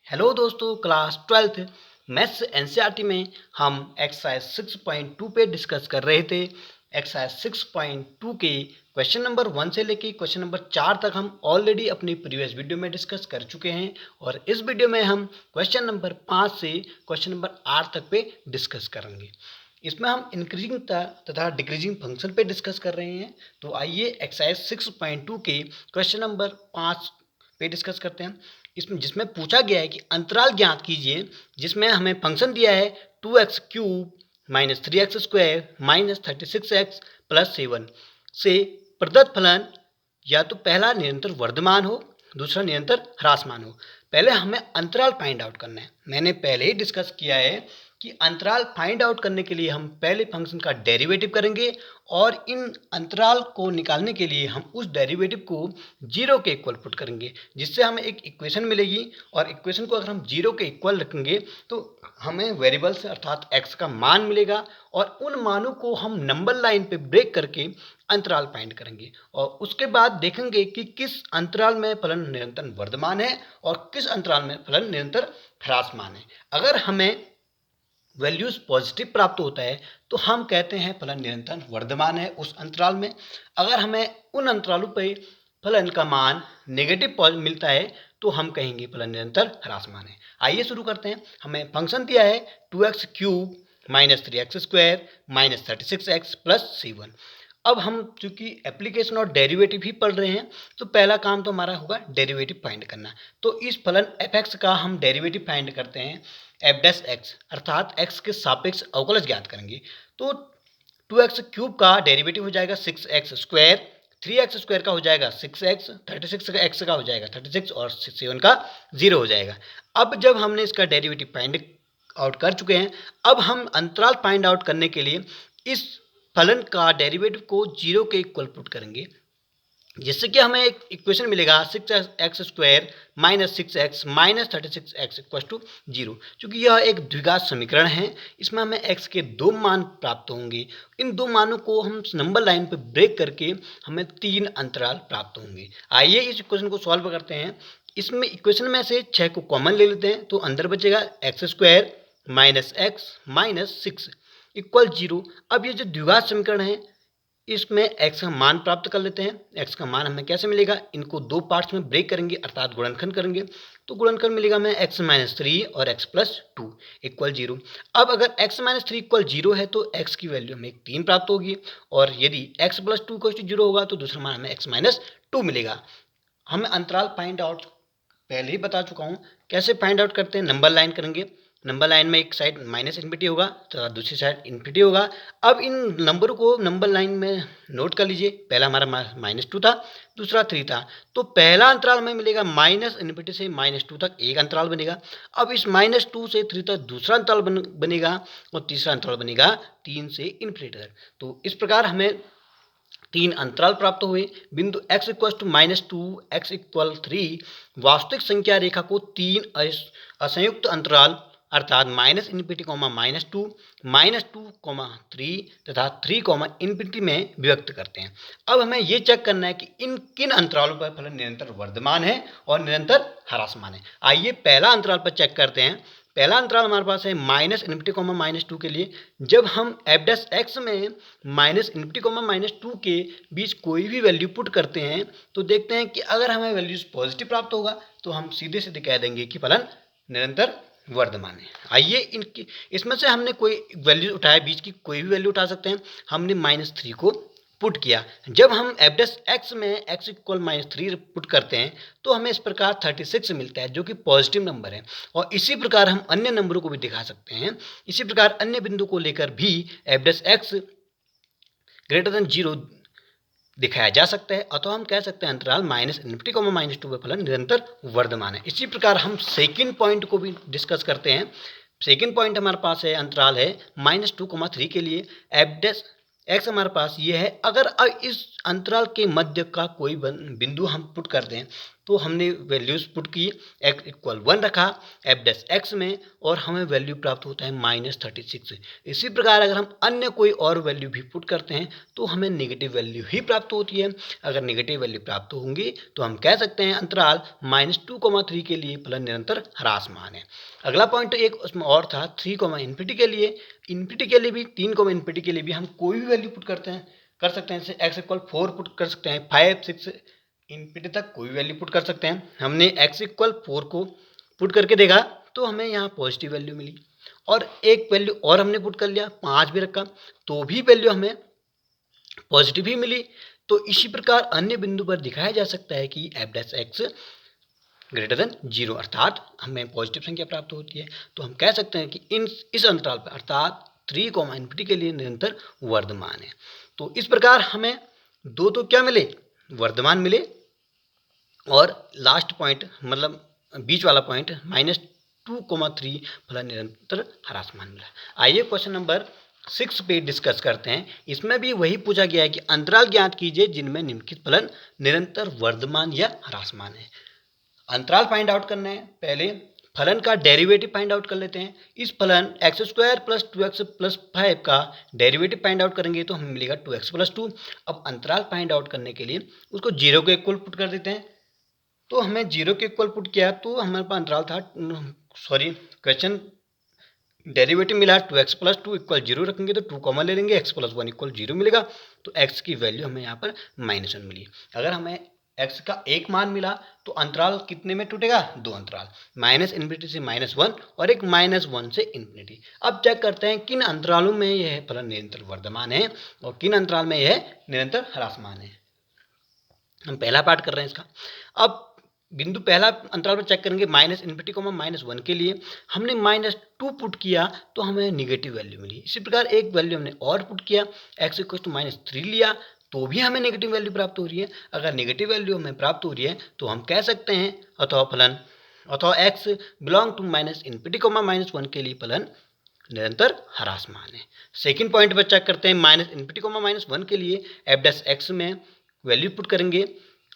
Hello दोस्तों, class 12th maths NCERT में हम एक्सरसाइज 6.2 पे डिस्कस कर रहे थे। एक्सरसाइज 6.2 के क्वेश्चन नंबर 1 से लेके क्वेश्चन नंबर 4 तक हम ऑलरेडी अपनी प्रीवियस वीडियो में डिस्कस कर चुके हैं और इस वीडियो में हम क्वेश्चन नंबर 5 से क्वेश्चन नंबर 8 तक पे डिस्कस करेंगे। इसमें हम इंक्रीजिंग तथा डिक्रीजिंग फंक्शन पे डिस्कस कर रहे हैं। तो आइए एक्सरसाइज 6.2 के क्वेश्चन नंबर 5 पे डिस्कस करते हैं। इसमें जिसमें पूछा गया है कि अंतराल ज्ञात कीजिए जिसमें हमें फंक्शन दिया है 2x³ minus 3x² minus 36x plus 7 से प्रदत्त फलन या तो पहला निरंतर वर्धमान हो, दूसरा निरंतर ह्रासमान हो। पहले हमें अंतराल फाइंड आउट करना है। मैंने पहले ही डिस्कस किया है कि अंतराल फाइंड आउट करने के लिए हम पहले फंक्शन का डेरिवेटिव करेंगे और इन अंतराल को निकालने के लिए हम उस डेरिवेटिव को जीरो के इक्वल पुट करेंगे, जिससे हमें एक इक्वेशन मिलेगी। और इक्वेशन को अगर हम जीरो के इक्वल रखेंगे तो हमें वेरिएबल्स अर्थात x का मान मिलेगा और उन मानों को हम नंबर लाइन पे ब्रेक करके अंतराल फाइंड करेंगे और उसके बाद देखेंगे कि किस अंतराल में फलन निरंतर वर्धमान है और किस अंतराल में फलन निरंतर ह्रासमान है। अगर हमें वैल्यूज पॉजिटिव प्राप्त होता है तो हम कहते हैं फलन निरंतर वर्धमान है उस अंतराल में। अगर हमें उन अंतरालों पर फलन का मान नेगेटिव मिलता है तो हम कहेंगे फलन निरंतर ह्रासमान है। आइए शुरू करते हैं। हमें फंक्शन दिया है 2x³ minus 3x² minus 36x plus 7। अब हम चूंकि एप्लीकेशन और डेरिवेटिव ही पढ़ रहे हैं तो पहला काम तो हमारा होगा डेरिवेटिव फाइंड करना। तो इस फलन f(x) का हम डेरिवेटिव फाइंड करते हैं f'(x) अर्थात x के सापेक्ष अवकलज ज्ञात करेंगे। तो 2x³ का डेरिवेटिव हो जाएगा 6x², 3x² का हो जाएगा 6x, 36x का हो जाएगा 36 और 7 का 0 हो जाएगा। अब जब हमने इसका डेरिवेटिव फाइंड आउट कर चुके हैं, अब हम अंतराल फाइंड आउट करने के लिए इस फलन का डेरिवेटिव को जीरो के इक्वल पुट करेंगे, जिससे कि हमें एक इक्वेशन मिलेगा 6x² minus 6x minus 36x equal to 0। चूँकि यह एक द्विघात समीकरण है, इसमें हमें x के दो मान प्राप्त होंगे। इन दो मानों को हम नंबर लाइन पे ब्रेक करके हमें 3 अंतराल प्राप्त होंगे। आइए इस इक्वेशन को सॉल्व करते हैं। इसमें इक्वेशन में से 6 को कॉमन ले लेते हैं तो अंदर बचेगा x² minus x minus 6 equal 0। अब ये जो द्विघात समीकरण है इसमें x का मान प्राप्त कर लेते हैं। x का मान हमें कैसे मिलेगा, इनको दो पार्ट्स में ब्रेक करेंगे अर्थात गुणनखंड करेंगे। तो गुणनखंड मिलेगा हमें x माइनस 3 और x प्लस 2 इक्वल 0। अब अगर x माइनस 3 इक्वल 0 है तो x की वैल्यू हमें 3 प्राप्त होगी और यदि x प्लस 2 इक्वल 0 होगा तो दूसरा मान हमें x माइनस 2 मिलेगा। हमें अंतराल फाइंड आउट पहले ही बता चुका हूँ कैसे फाइंड आउट करते हैं। नंबर लाइन करेंगे, नंबर लाइन में एक साइड माइनस इन्फिनिटी होगा तो दूसरी साइड इन्फिनिटी होगा। अब इन नंबरों को नंबर लाइन में नोट कर लीजिए। पहला हमारा -2 था, दूसरा 3 था। तो पहला अंतराल हमें मिलेगा माइनस इन्फिनिटी से -2 तक एक अंतराल बनेगा। अब इस -2 से 3 तक दूसरा अंतराल बनेगा और तीसरा अंतराल बनेगा 3 से इन्फिनिटी तक। तो इस प्रकार हमें 3 अंतराल प्राप्त हुए। बिंदु x equal to -2, x equal 3 वास्तविक संख्या रेखा को 3 असंयुक्त अंतराल अर्थात -इन्फिनिटी, -2, -2, 3 तथा 3, इन्फिनिटी में विभक्त करते हैं। अब हमें ये चेक करना है कि इन किन अंतरालों पर फलन निरंतर वर्धमान है और निरंतर ह्रासमान है। आइए पहला अंतराल पर चेक करते हैं। पहला अंतराल हमारे पास है -इन्फिनिटी, -2 के लिए। जब हम f' में -इन्फिनिटी, -2 के बीच कोई भी वैल्यू पुट करते हैं तो देखते हैं कि अगर हमें वैल्यूज पॉजिटिव प्राप्त होगा तो हम सीधे सीधे कह देंगे कि फलन निरंतर वर्धमान है। आइए इनकी इसमें से हमने कोई वैल्यू उठाया, बीच की कोई भी वैल्यू उठा सकते हैं। हमने -3 को पुट किया। जब हम f' में x इक्वल -3 पुट करते हैं तो हमें इस प्रकार 36 मिलता है जो कि पॉजिटिव नंबर है। और इसी प्रकार हम अन्य नंबरों को भी दिखा सकते हैं। इसी प्रकार अन्य बिंदु को लेकर भी f' ग्रेटर देन 0 दिखाया जा सकता है। अथवा हम कह सकते हैं अंतराल -इन्फिनिटी, -2 पर फलन निरंतर वर्धमान है। इसी प्रकार हम सेकंड पॉइंट को भी डिस्कस करते हैं। सेकंड पॉइंट हमारे पास है, अंतराल है -2, 3 के लिए f' हमारे पास ये है। अगर इस अंतराल के मध्य का कोई बिंदु हम पुट कर दें तो हमने वैल्यूज़ पुट की, एक्स इक्वल 1 रखा एफ डैश एक्स में और हमें वैल्यू प्राप्त होता है -36। इसी प्रकार अगर हम अन्य कोई और वैल्यू भी पुट करते हैं तो हमें नेगेटिव वैल्यू ही प्राप्त होती है। अगर नेगेटिव वैल्यू प्राप्त होंगी तो हम कह सकते हैं अंतराल -2,3 के लिए फलन निरंतर ह्रासमान है। अगला पॉइंट एक उसमें और था 3, इन्फिनिटी के लिए। इन्फिनिटी के लिए भी 3, इन्फिनिटी के लिए भी हम कोई भी वैल्यू पुट कर सकते हैं। जैसे एक्स इक्वल 4 पुट कर सकते हैं, 5, 6 इन्फिनिटी तक कोई वैल्यू पुट कर सकते हैं। हमने एक्स इक्वल 4 को पुट करके देखा तो हमें यहाँ पॉजिटिव वैल्यू मिली और एक वैल्यू और हमने पुट कर लिया, 5 भी रखा तो भी वैल्यू हमें पॉजिटिव ही मिली। तो इसी प्रकार अन्य बिंदु पर दिखाया जा सकता है कि F dash x greater than 0 अर्थात हमें पॉजिटिव संख्या प्राप्त होती है। तो हम कह सकते हैं कि इस अंतराल पर अर्थात 3, इन्फिनिटी के लिए निरंतर वर्धमान है। तो इस प्रकार हमें दो तो क्या मिले, वर्धमान मिले और लास्ट पॉइंट मतलब बीच वाला पॉइंट -2,3 फलन निरंतर ह्रासमान मिला। आइए क्वेश्चन नंबर 6 पे डिस्कस करते हैं। इसमें भी वही पूछा गया है कि अंतराल ज्ञात कीजिए जिनमें निम्नलिखित फलन निरंतर वर्धमान या ह्रासमान है। अंतराल फाइंड आउट करना है। पहले फलन का डेरिवेटिव फाइंड आउट कर लेते हैं। इस फलन x² + 2x + 5 का डेरिवेटिव फाइंड आउट करेंगे तो हमें मिलेगा 2x + 2। अब अंतराल फाइंड आउट करने के लिए उसको 0 के इक्वल पुट कर देते हैं। तो हमें 0 के इक्वल पुट किया तो हमारे पास अंतराल था, क्वेश्चन डेरिवेटिव मिला 2x + 2 = 0 रखेंगे तो 2 कॉमन ले लेंगे, x + 1 = 0 मिलेगा। तो x की वैल्यू हमें यहाँ पर -1 मिली। अगर हमें x का एक मान मिला तो अंतराल कितने में टूटेगा, 2 अंतराल, -इन्फिनिटी से -1 और एक -1 से इन्फिनिटी। अब चेक करते हैं किन अंतरालों में यह फलन निरंतर वर्धमान है और किन अंतराल में यह निरंतर ह्रासमान है। हम पहला पार्ट कर रहे हैं इसका। अब बिंदु पहला अंतराल पर चेक करेंगे -इन्फिनिटी, -1 के लिए हमने -2 पुट किया तो हमें निगेटिव वैल्यू मिली। इसी प्रकार एक वैल्यू हमने और पुट किया, x = -3 लिया तो भी हमें नेगेटिव वैल्यू प्राप्त हो रही है। अगर नेगेटिव वैल्यू हमें प्राप्त हो रही है तो हम कह सकते हैं अथवा x बिलोंग टू -इन्फिनिटी, -1 के लिए फलन निरंतर ह्रासमान है। सेकंड पॉइंट पर चेक करते हैं -इन्फिनिटी, -1 के लिए एफ डैश एक्स में वैल्यू पुट करेंगे।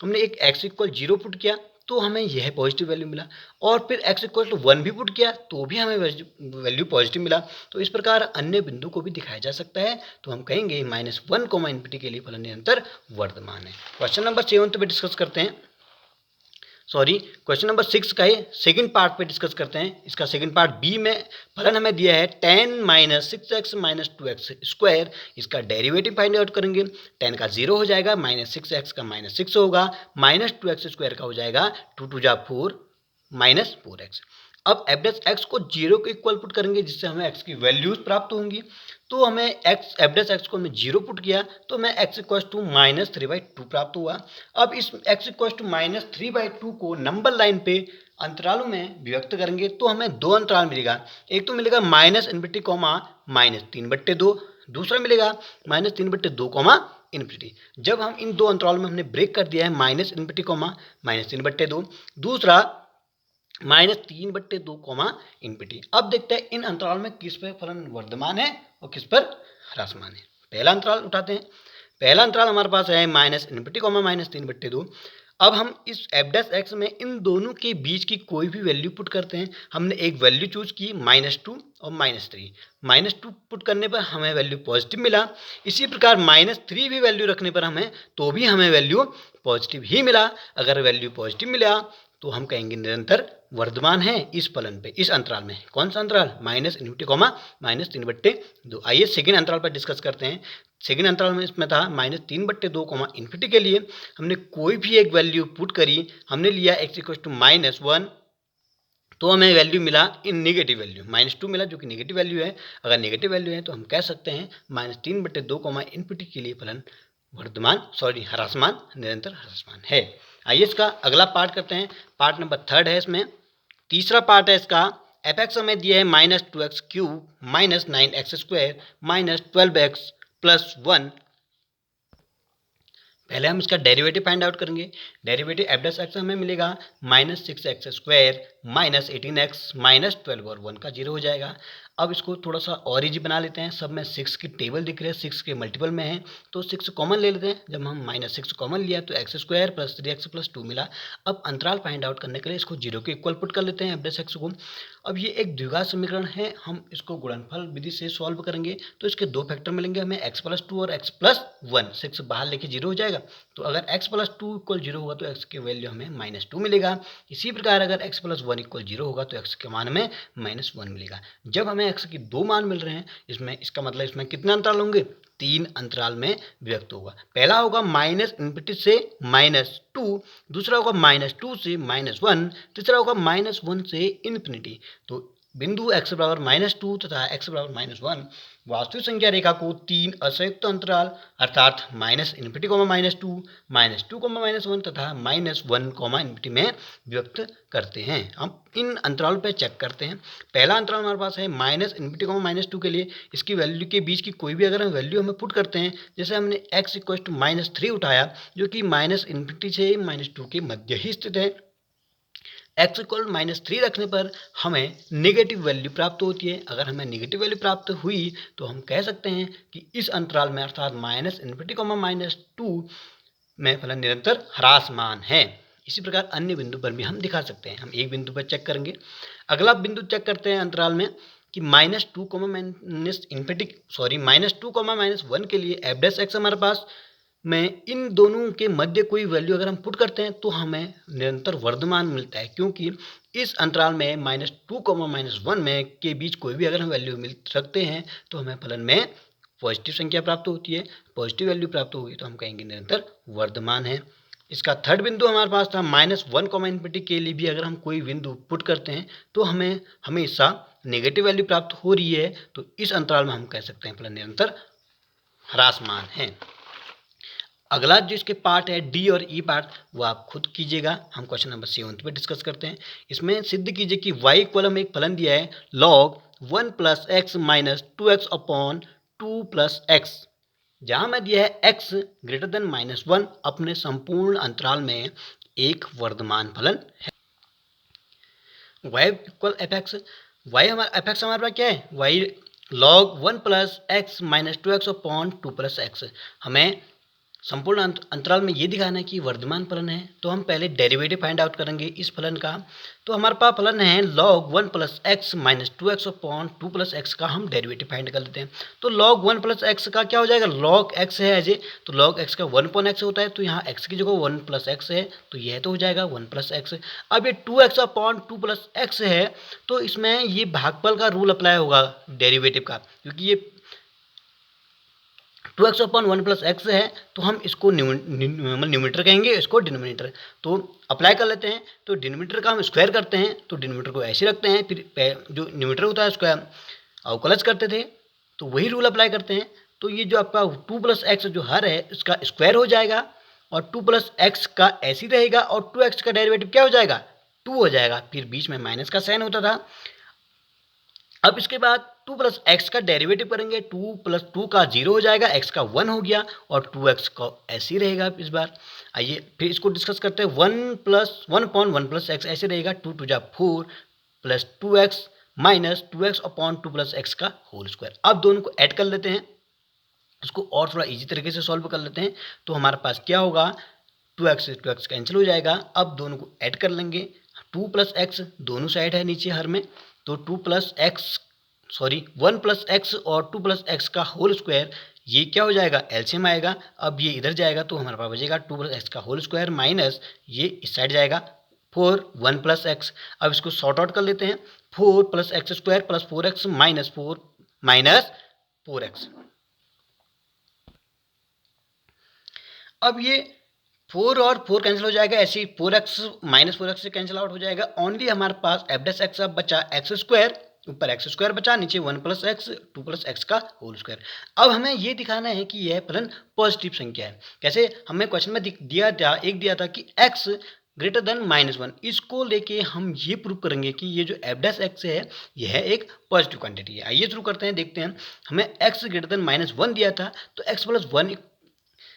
हमने एक x = 0 पुट किया तो हमें यह पॉजिटिव वैल्यू मिला और फिर x = 1 भी पुट किया तो भी हमें वैल्यू पॉजिटिव मिला। तो इस प्रकार अन्य बिंदु को भी दिखाया जा सकता है। तो हम कहेंगे -1, इन्फिनिटी के लिए फलन निरंतर वर्धमान है। क्वेश्चन नंबर 7 पे डिस्कस करते हैं, क्वेश्चन नंबर 6 का सेकंड पार्ट पे डिस्कस करते हैं। इसका सेकंड पार्ट बी में फलन हमें दिया है 10 - 6x - 2x²। इसका डेरिवेटिव फाइंड आउट करेंगे। 10 का 0 हो जाएगा, -6x का -6 होगा, -2x² का हो जाएगा 2 × 4 -4x। अब एफ डैश एक्स को 0 के इक्वल पुट करेंगे जिससे हमें x की वैल्यूज प्राप्त होंगी। तो हमें एफ डैश एक्स को हमने 0 पुट किया तो हमें x = -3/2 प्राप्त हुआ। अब इस x = -3/2 को नंबर लाइन पे अंतरालों में विभक्त करेंगे तो हमें दो अंतराल मिलेगा। एक तो मिलेगा -इन्फिनिटी, -3/2, दूसरा मिलेगा -3/2, इन्फिनिटी। जब हम इन दो अंतरालों में हमने ब्रेक कर दिया है -इन्फिनिटी, -3/2, दूसरा -3/2, इन्फिनिटी। अब देखते हैं इन अंतराल में किस पर फलन वर्धमान है और किस पर ह्रासमान है। पहला अंतराल उठाते हैं। पहला अंतराल हमारे पास है -इन्फिनिटी, -3/2। अब हम इस एफ डैश एक्स में इन दोनों के बीच की कोई भी वैल्यू पुट करते हैं। हमने एक वैल्यू चूज की -2 और -3। -2 पुट करने पर हमें वैल्यू पॉजिटिव मिला। इसी प्रकार -3 भी वैल्यू रखने पर हमें वैल्यू पॉजिटिव ही मिला। अगर वैल्यू पॉजिटिव मिला तो हम कहेंगे निरंतर वर्धमान है इस फलन पे, इस अंतराल में। कौन सा अंतराल, -इन्फिनिटी, -3/2। आइए सेकेंड अंतराल पर डिस्कस करते हैं। सेकेंड अंतराल में इसमें था -3/2, इन्फिनिटी के लिए हमने कोई भी एक वैल्यू पुट करी। हमने लिया x = -1 तो हमें वैल्यू मिला इन निगेटिव वैल्यू, -2 मिला जो कि निगेटिव वैल्यू है। अगर निगेटिव वैल्यू है तो हम कह सकते हैं -3/2, इन्फिनिटी के लिए फलन ह्रासमान, निरंतर ह्रासमान है। आइए इसका अगला पार्ट करते हैं। पार्ट नंबर 3 है। इसमें तीसरा पार्ट है इसका। एफ एक्स हमें दिया है -2x³ -9x² -12x + 1। पहले हम इसका डेरिवेटिव फाइंड आउट करेंगे। डेरिवेटिव एफ डैश एक्स हमें मिलेगा -6x² -18x -12 और 1 का 0 हो जाएगा। अब इसको थोड़ा सा और इजी बना लेते हैं। सब में 6 की टेबल दिख रही है, 6 के मल्टीपल में है, तो 6 कॉमन ले लेते हैं। जब हम -6 कॉमन लिया तो x² + 3x + 2 मिला। अब अंतराल फाइंड आउट करने के लिए इसको 0 के इक्वल पुट कर लेते हैं एफ डैश एक्स को। अब ये एक द्विघात समीकरण है, हम इसको गुणनफल विधि से सॉल्व करेंगे तो इसके दो फैक्टर मिलेंगे हमें, x + 2 और x + 1। 6 बाहर लेके 0 हो जाएगा, तो अगर x + 2 = 0 होगा तो x की वैल्यू हमें -2 मिलेगा। इसी प्रकार अगर x + 1 = 0 होगा तो x के मान हमें -1 मिलेगा। जब हमें x के दो मान मिल रहे हैं, इसमें इसका मतलब इसमें कितने अंतराल होंगे, 3 अंतराल में व्यक्त होगा। पहला होगा -∞ से -2, दूसरा होगा -2 से -1, तीसरा होगा -1 से ∞। तो बिंदु x बराबर -2 तथा x बराबर -1 वास्तविक संख्या रेखा को 3 असंयुक्त अंतराल अर्थात -∞, -2, -2, -1 तथा -1, में व्यक्त करते हैं। हम इन अंतरालों पर चेक करते हैं। पहला अंतराल हमारे पास है -∞, -2 के लिए इसकी वैल्यू के बीच की कोई भी अगर हम वैल्यू हमें पुट करते हैं, जैसे हमने x = -3 उठाया जो कि -∞ से -2 के मध्य ही स्थित है। x = -3 रखने पर हमें नेगेटिव वैल्यू प्राप्त होती है। अगर हमें नेगेटिव वैल्यू प्राप्त हुई तो हम कह सकते हैं कि इस अंतराल में अर्थात -∞, -2 में फलन निरंतर ह्रासमान है। इसी प्रकार अन्य बिंदु पर भी हम दिखा सकते हैं। हम एक बिंदु पर चेक करेंगे। अगला बिंदु चेक करते हैं अंतराल में कि -2, -1 के लिए एफ डैश एक्स हमारे पास में इन दोनों के मध्य कोई वैल्यू अगर हम पुट करते हैं तो हमें निरंतर वर्धमान मिलता है, क्योंकि इस अंतराल में -2, -1 में के बीच कोई भी अगर हम वैल्यू मिल सकते हैं तो हमें फलन में पॉजिटिव संख्या प्राप्त होती है। पॉजिटिव वैल्यू प्राप्त होगी तो हम कहेंगे निरंतर वर्धमान है। इसका थर्ड बिंदु हमारे पास था -1, के लिए भी अगर हम कोई बिंदु पुट करते हैं तो हमें हमेशा नेगेटिव वैल्यू प्राप्त हो रही है, तो इस अंतराल में हम कह सकते हैं फलन निरंतर ह्रासमान है। अगला जो इसके पार्ट है डी और ई पार्ट, वो आप खुद कीजिएगा। हम क्वेश्चन नंबर 7 पे डिस्कस करते हैं। इसमें सिद्ध कीजिए कि y इक्वल हमें एक फलन दिया है log 1 + x - 2x/2 + x, जहाँ में दिया है x > -1 अपने संपूर्ण अंतराल में एक वर्धमान फलन है। y इक्वल fx, fx हमारे पास क्या है, y log 1 + x - 2x/2 + x। हमें संपूर्ण अंतराल में ये दिखाना है कि वर्धमान फलन है, तो हम पहले डेरिवेटिव फाइंड आउट करेंगे इस फलन का। तो हमारे पास फलन है log 1 + x - 2x/2 + x का हम डेरिवेटिव फाइंड कर लेते हैं। तो log 1 + x का क्या हो जाएगा, log x है एज ए, तो log x का 1/x होता है, तो यहाँ x की जगह 1 + x है, तो यह तो हो जाएगा 1 + x। अब ये 2x/2 + x है, तो इसमें ये भागफल का रूल अप्लाई होगा डेरिवेटिव का, क्योंकि ये 2x/1 + x है, तो हम इसको न्यूमरेटर कहेंगे, इसको डिनोमिनेटर। तो अप्लाई कर लेते हैं। तो डिनोमिनेटर का हम स्क्वायर करते हैं, तो डिनोमिनेटर को ऐसे रखते हैं, फिर जो न्यूमरेटर होता है उसको अवकलज करते थे, तो वही रूल अप्लाई करते हैं। तो ये जो आपका 2 + x जो हर है इसका स्क्वायर हो जाएगा, और 2 + x का ऐसे ही रहेगा, और 2x का डेरिवेटिव क्या हो जाएगा, 2 हो जाएगा। फिर बीच में माइनस का साइन होता था। अब इसके बाद 2 + x का डेरिवेटिव करेंगे, 2 + 2 का 0 हो जाएगा, x का 1 हो गया, और 2x का ऐसे ही रहेगा इस बार। आइए फिर इसको डिस्कस करते हैं। 1/1 + x ऐसे रहेगा, 2 × 2 = 4 + 2x - 2x/2 + x का होल स्क्वायर। अब दोनों को ऐड कर लेते हैं, इसको और थोड़ा इजी तरीके से सॉल्व कर लेते हैं। तो हमारे पास क्या होगा, 2x से 2x कैंसिल हो जाएगा। अब दोनों को ऐड कर लेंगे, 2 + x दोनों साइड है नीचे हर में, तो 1 + x और 2 + x का होल स्क्वायर, ये क्या हो जाएगा, एलसीएम आएगा। अब ये इधर जाएगा तो हमारे पास बचेगा 2 + x का होल स्क्वायर माइनस ये इस साइड जाएगा 1 + x। अब इसको सॉर्ट आउट कर लेते हैं, 4 + x² + 4x - 4x। अब ये 4 और 4 कैंसिल हो जाएगा, ऐसे ही 4x - 4x से कैंसिल आउट हो जाएगा। ओनली हमारे पास f' अब बचा x², ऊपर x² बचा, नीचे 1 + x 2 + x का होल स्क्वायर। अब हमें ये दिखाना है कि यह फलन पॉजिटिव संख्या है। कैसे, हमें क्वेश्चन में दिया था कि x ग्रेटर देन -1, इसको लेके हम ये प्रूव करेंगे कि ये जो f' है यह एक पॉजिटिव क्वांटिटी है। आइए शुरू करते हैं, देखते हैं। हमें x ग्रेटर देन -1 दिया था, तो x + 1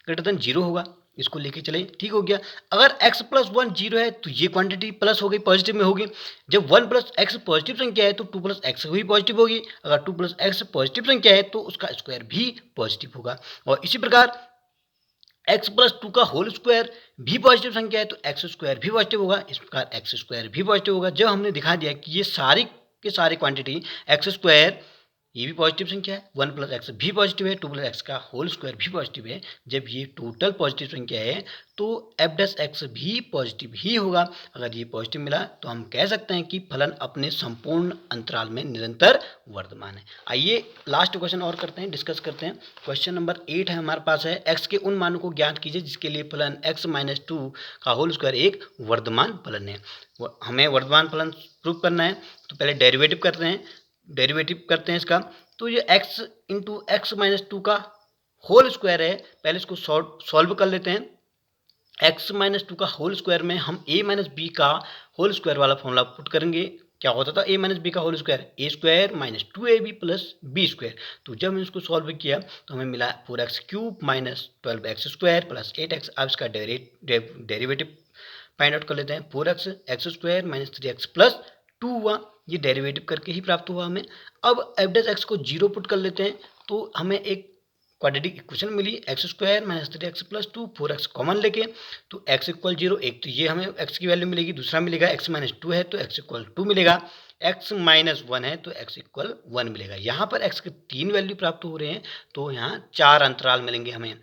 ग्रेटर देन 0 होगा। इसको लेके चले, ठीक हो गया। अगर x प्लस वन जीरो है तो ये क्वांटिटी प्लस हो गई, पॉजिटिव में होगी। जब वन प्लस एक्स पॉजिटिव संख्या है तो टू प्लस एक्स भी पॉजिटिव होगी। अगर टू प्लस एक्स पॉजिटिव संख्या है तो उसका स्क्वायर भी पॉजिटिव होगा। और इसी प्रकार एक्स प्लस टू का होल स्क्वायर भी पॉजिटिव संख्या है तो एक्स स्क्वायर भी पॉजिटिव होगा। इस प्रकार एक्स स्क्वायर भी पॉजिटिव होगा। जब हमने दिखा दिया कि ये सारी के सारे क्वांटिटी एक्स स्क्वायर ये भी पॉजिटिव संख्या है, वन प्लस एक्स भी पॉजिटिव है, टू प्लस एक्स का होल स्क्वायर भी पॉजिटिव है, जब ये टोटल पॉजिटिव संख्या है तो एफ डैश एक्स भी पॉजिटिव ही होगा। अगर ये पॉजिटिव मिला तो हम कह सकते हैं कि फलन अपने संपूर्ण अंतराल में निरंतर वर्तमान है। आइए लास्ट क्वेश्चन और करते हैं, डिस्कस करते हैं। क्वेश्चन नंबर 8 है हमारे पास है, एक्स के उन मानों को ज्ञात कीजिए जिसके लिए फलन एक्स माइनस टू का होल स्क्वायर एक वर्तमान फलन है। हमें वर्तमान फलन प्रूव करना है तो पहले डेरिवेटिव करते हैं इसका। तो ये x into x minus two का होल स्क्वायर है, पहले इसको सॉल्व कर लेते हैं। x माइनस टू का होल स्क्वायर में हम a माइनस बी का होल स्क्वायर वाला फॉर्मूला पुट करेंगे। क्या होता था a माइनस बी का whole square, a square minus two a b plus b square. तो जब हमने इसको सॉल्व किया तो हमें मिला 4x cube minus 12x square plus 8x। अब इसका डेरिवेटिव फाइंड आउट कर लेते हैं। 4x x square minus 3x plus 2 हुआ, ये डेरिवेटिव करके ही प्राप्त हुआ हमें। अब एफ डैश एक्स को जीरो पुट कर लेते हैं तो हमें एक क्वाड्रेटिक इक्वेशन मिली, x square minus 3x plus 2, 4x common लेके तो x इक्वल जीरो। एक तो ये हमें x की वैल्यू मिलेगी, दूसरा मिलेगा x माइनस टू है तो x इक्वल टू मिलेगा, x माइनस वन है तो x इक्वल वन मिलेगा। यहाँ पर x के तीन वैल्यू प्राप्त हो रहे हैं तो यहाँ चार अंतराल मिलेंगे हमें।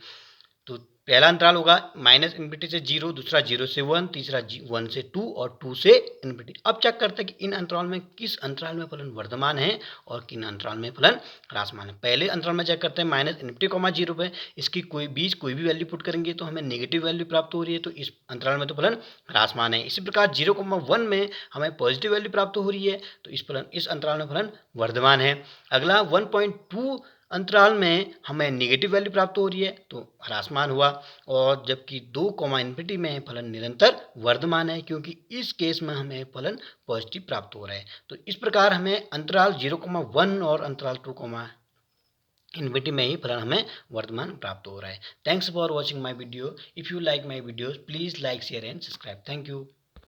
तो पहला अंतराल होगा माइनस इन्फिनिटी से जीरो, दूसरा जीरो से वन, तीसरा वन से टू और टू से इन्फिनिटी। अब चेक करते हैं कि इन अंतराल में किस अंतराल में फलन वर्तमान है और किन अंतराल में फलन ह्रासमान है। पहले अंतराल में चेक करते हैं माइनस इन्फिनिटी कॉमा जीरो पे, इसकी कोई भी वैल्यू पुट करेंगे तो हमें नेगेटिव वैल्यू प्राप्त हो रही है, तो इस अंतराल में तो फलन ह्रासमान है। इसी प्रकार जीरो कॉमा वन में हमें पॉजिटिव वैल्यू प्राप्त हो रही है तो इस अंतराल में फलन वर्तमान है। अगला 1.2 अंतराल में हमें नेगेटिव वैल्यू प्राप्त हो रही है तो ह्रासमान हुआ। और जबकि 2 कॉमा इन्फिनिटी में फलन निरंतर वर्तमान है क्योंकि इस केस में हमें फलन पॉजिटिव प्राप्त हो रहा है। तो इस प्रकार हमें अंतराल 0,1 और अंतराल 2 कॉमा इन्फिनिटी में ही फलन हमें वर्तमान प्राप्त हो रहा है। Thanks for watching my video. If you like my videos please like share and subscribe. Thank you.